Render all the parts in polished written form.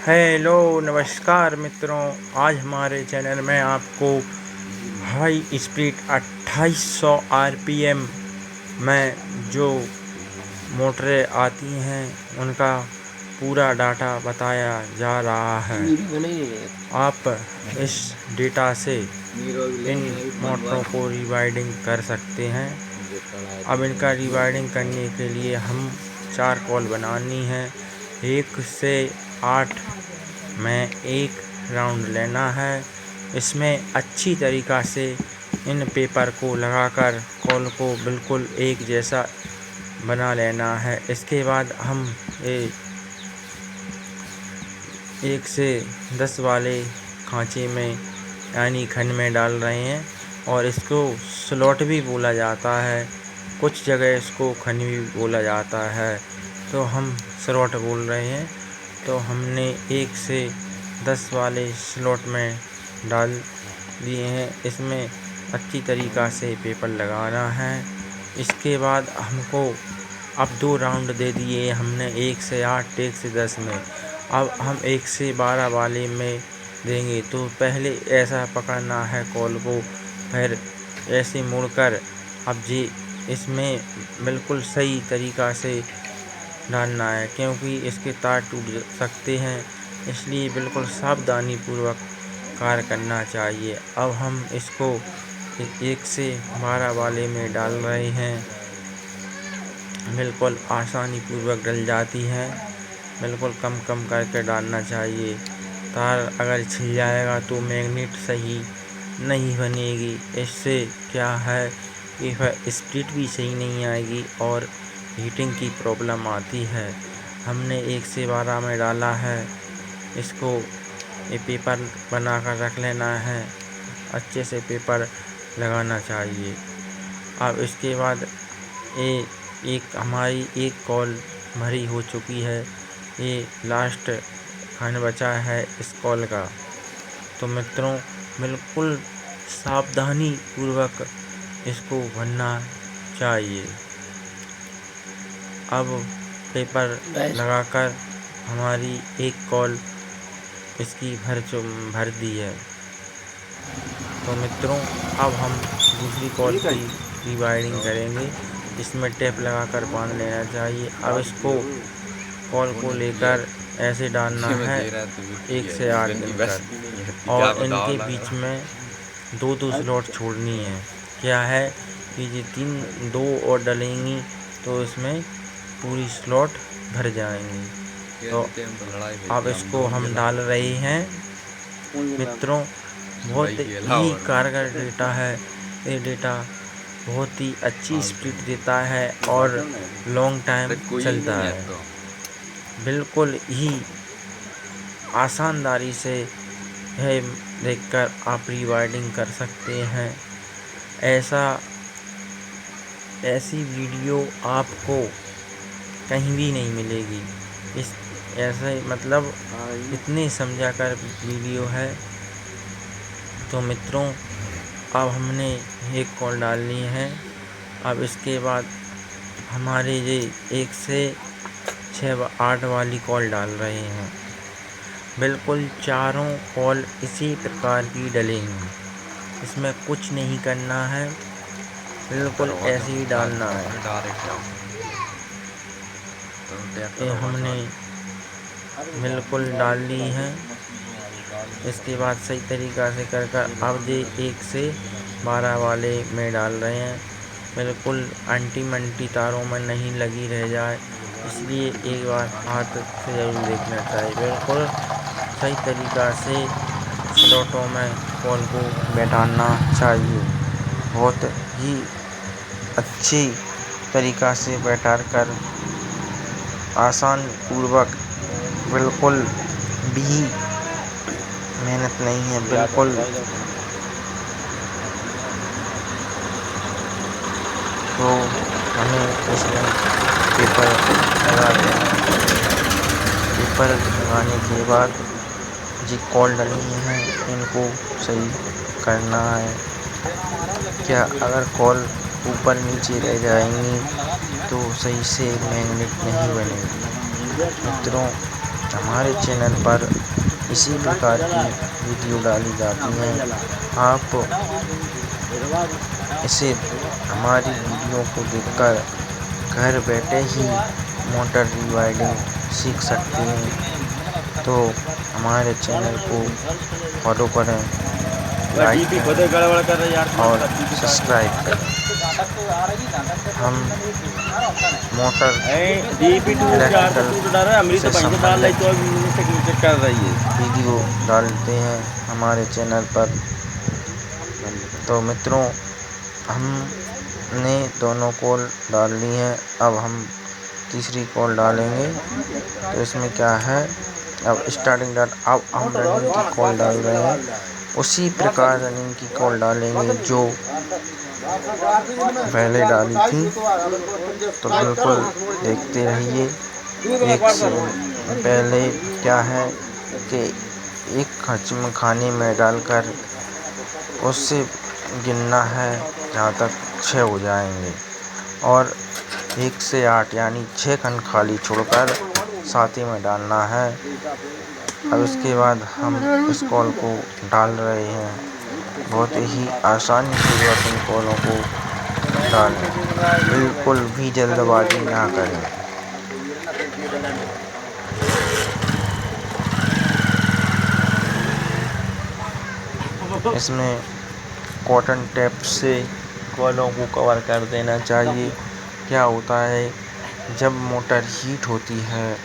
Hello नमस्कार मित्रों, आज हमारे चैनल में आपको हाई स्पीड 2800 आरपीएम में जो मोटरें आती हैं उनका पूरा डाटा बताया जा रहा है। आप इस डेटा से इन मोटरों को रीवाइंडिंग कर सकते हैं। अब इनका रीवाइंडिंग करने के लिए हम 4 कॉल बनानी है। 1 से 8 में एक राउंड लेना है। इसमें अच्छी तरीक़ा से इन पेपर को लगाकर कॉल को बिल्कुल एक जैसा बना लेना है। इसके बाद हम 1 से 10 वाले खांचे में यानी खन में डाल रहे हैं और इसको स्लॉट भी बोला जाता है, कुछ जगह इसको खन भी बोला जाता है, तो हम स्लॉट बोल रहे हैं। तो हमने 1 से 10 वाले स्लॉट में डाल दिए हैं। इसमें अच्छी तरीक़ा से पेपर लगाना है। इसके बाद हमको अब 2 राउंड दे दिए हमने, 1 से 8 1 से 10 में। अब हम 1 से 12 वाले में देंगे। तो पहले ऐसा पकड़ना है कॉल को, फिर ऐसे मुड़कर अब जी इसमें बिल्कुल सही तरीक़ा से डालना है, क्योंकि इसके तार टूट सकते हैं, इसलिए बिल्कुल सावधानी पूर्वक कार्य करना चाहिए। अब हम इसको 1 से 12 वाले में डाल रहे हैं। बिल्कुल आसानी पूर्वक डल जाती है, बिल्कुल कम कम करके डालना चाहिए। तार अगर छिल जाएगा तो मैग्नेट सही नहीं बनेगी। इससे क्या है कि फिर स्पीड भी सही नहीं आएगी और हीटिंग की प्रॉब्लम आती है। हमने 1 से 12 में डाला है। इसको ये पेपर बना कर रख लेना है, अच्छे से पेपर लगाना चाहिए। अब इसके बाद हमारी एक कॉल भरी हो चुकी है, ये लास्ट खन बचा है इस कॉल का। तो मित्रों, बिल्कुल सावधानी पूर्वक इसको भरना चाहिए। अब पेपर लगाकर हमारी एक कॉल इसकी भर दी है। तो मित्रों, अब हम दूसरी कॉल की रीवाइंडिंग करेंगे। इसमें टेप लगाकर बांध लेना चाहिए। अब इसको कॉल को लेकर ऐसे डालना है 1 से 8 गिनकर, और इनके बीच में 2 स्लॉट छोड़नी है। क्या है कि ये 2 और डलेंगी तो इसमें पूरी स्लॉट भर जाएंगी। तो अब इसको हम डाल रहे हैं। मित्रों, बहुत ही कारगर डेटा है। ये डेटा बहुत ही अच्छी स्पीड देता है और लॉन्ग टाइम चलता है। बिल्कुल ही आसानदारी से है देखकर आप रीवाइंडिंग कर सकते हैं। ऐसी वीडियो आपको कहीं भी नहीं मिलेगी। ऐसे मतलब इतनी समझा कर वीडियो है। तो मित्रों, अब हमने एक कॉल डालनी है। अब इसके बाद हमारे ये 1 से 8 वाली कॉल डाल रहे हैं। बिल्कुल चारों कॉल इसी प्रकार की डलेंगी, इसमें कुछ नहीं करना है, बिल्कुल ऐसे ही डालना है। ये हमने बिल्कुल डाल ली है। इसके बाद सही तरीक़ा से कर अब ये 1 से 12 वाले में डाल रहे हैं। बिल्कुल अंटी मंटी तारों में नहीं लगी रह जाए, इसलिए एक बार हाथ से ज़रूर देखना चाहिए। बिल्कुल सही तरीक़ा से स्लॉटों में कॉल को बैठाना चाहिए। बहुत ही अच्छी तरीक़ा से बैठा कर आसान पूर्वक, बिल्कुल भी मेहनत नहीं है, बिल्कुल तो हमें इसमें पेपर लगा देना। पेपर लगाने के बाद जी कॉल डलनी है, इनको सही करना है। क्या अगर कॉल ऊपर नीचे रह जाएंगी तो सही से मैग्नेट नहीं बनेगी। मित्रों, हमारे चैनल पर इसी प्रकार की वीडियो डाली जाती हैं। आप इसे हमारी वीडियो को देखकर घर बैठे ही मोटर रीवाइंडिंग सीख सकते हैं। तो हमारे चैनल को फॉलो करें, लाइक करें और सब्सक्राइब करें। हम मोटर इलेक्ट्रिकल से संबंधित वीडियो डालते हैं हमारे चैनल पर। तो मित्रों, हमने दोनों कॉल डाल ली हैं, अब हम तीसरी कॉल डालेंगे। तो इसमें क्या है, अब स्टार्टिंग डाल, अब हम रनिंग की कॉल डाल रहे हैं, उसी प्रकार रनिंग की कॉल डालेंगे जो पहले डाली थी। तो बिल्कुल देखते रहिए। एक से पहले क्या है कि एक खाने में डालकर उससे गिनना है जहाँ तक 6 हो जाएंगे, और 1 से 8 यानी 6 खंड खाली छोड़कर साथी में डालना है। अब इसके बाद हम इस कॉल को डाल रहे हैं। बहुत ही आसानी से इन कॉलों को डालें, बिल्कुल भी जल्दबाजी ना करें। इसमें कॉटन टेप से कॉलों को कवर कर देना चाहिए। क्या होता है, जब मोटर हीट होती है,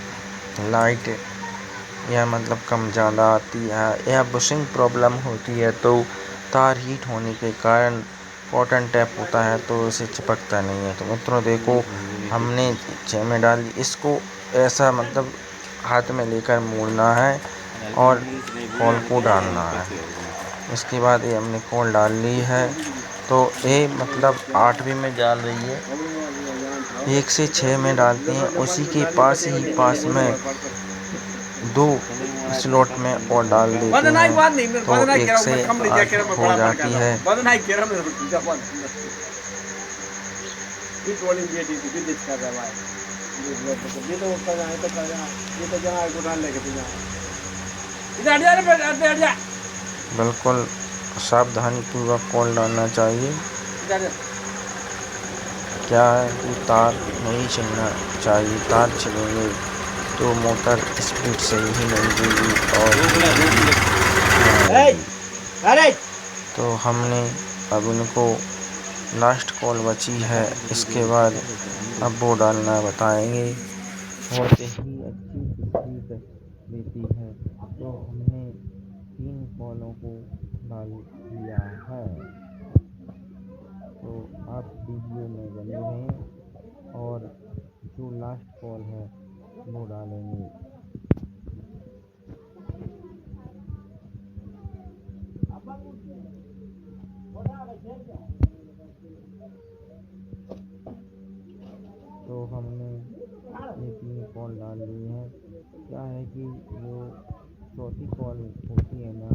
लाइट या मतलब कम ज़्यादा आती है या बुशिंग प्रॉब्लम होती है, तो तार हीट होने के कारण कॉटन टैप होता है तो इसे चिपकता नहीं है। तो मित्रों देखो, हमने 6 में डाली, इसको ऐसा मतलब हाथ में लेकर मोड़ना है और कॉल को डालना है। इसके बाद ये हमने कॉल डाल ली है, तो ये मतलब 8वीं में डाल रही है। 1 से 6 में डालते हैं, उसी के पास में 2 स्लॉट में और डाल देते हैं, तो 1 से 8 हो जाती है। बिल्कुल सावधानी पूर्वक कॉल डालना चाहिए। क्या है कि तार नहीं छिलना चाहिए, तार छिलेंगे तो मोटर स्पीड से ही नहीं देगी और तो हमने अब इनको लास्ट कॉल बची है, इसके बाद अब वो डालना बताएंगे। बहुत ही अच्छी स्पीड देती है। तो हमने 3 कॉलों को डाल दिया है। तो आप वीडियो में बने रहें और जो लास्ट कॉल है वो डालेंगे। तो हमने ये 3 कॉल डाल ली हैं। क्या है कि वो चौथी कॉल होती है ना,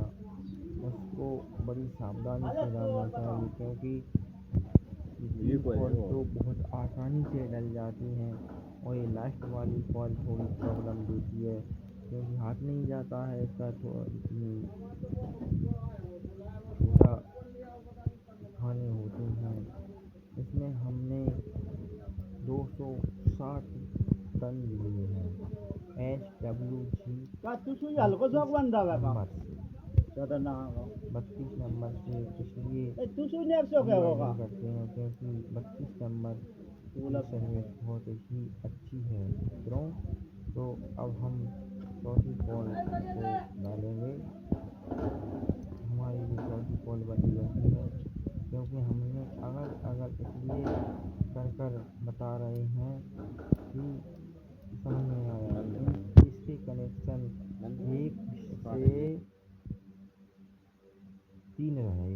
उसको बड़ी सावधानी से डालना चाहिए, क्योंकि ये कॉल तो बहुत आसानी से डल जाती हैं और ये लास्ट वाली कॉल थोड़ी प्रॉब्लम देती है, क्योंकि हाथ नहीं जाता है इसका। छोटा खाने होते हैं, इसमें हमने 260 टन लिए हैं SWG 32 नंबर से, इसलिए करते हैं क्योंकि 32 नंबर की सर्विस बहुत ही अच्छी है मित्रों। तो अब हम चौथी कॉल को डालेंगे। हमारी ये चौथी कॉल बची है, क्योंकि हमने अगर इसलिए कर बता रहे हैं कि समझ में आया, इसके कनेक्शन 1 से 3 रहे।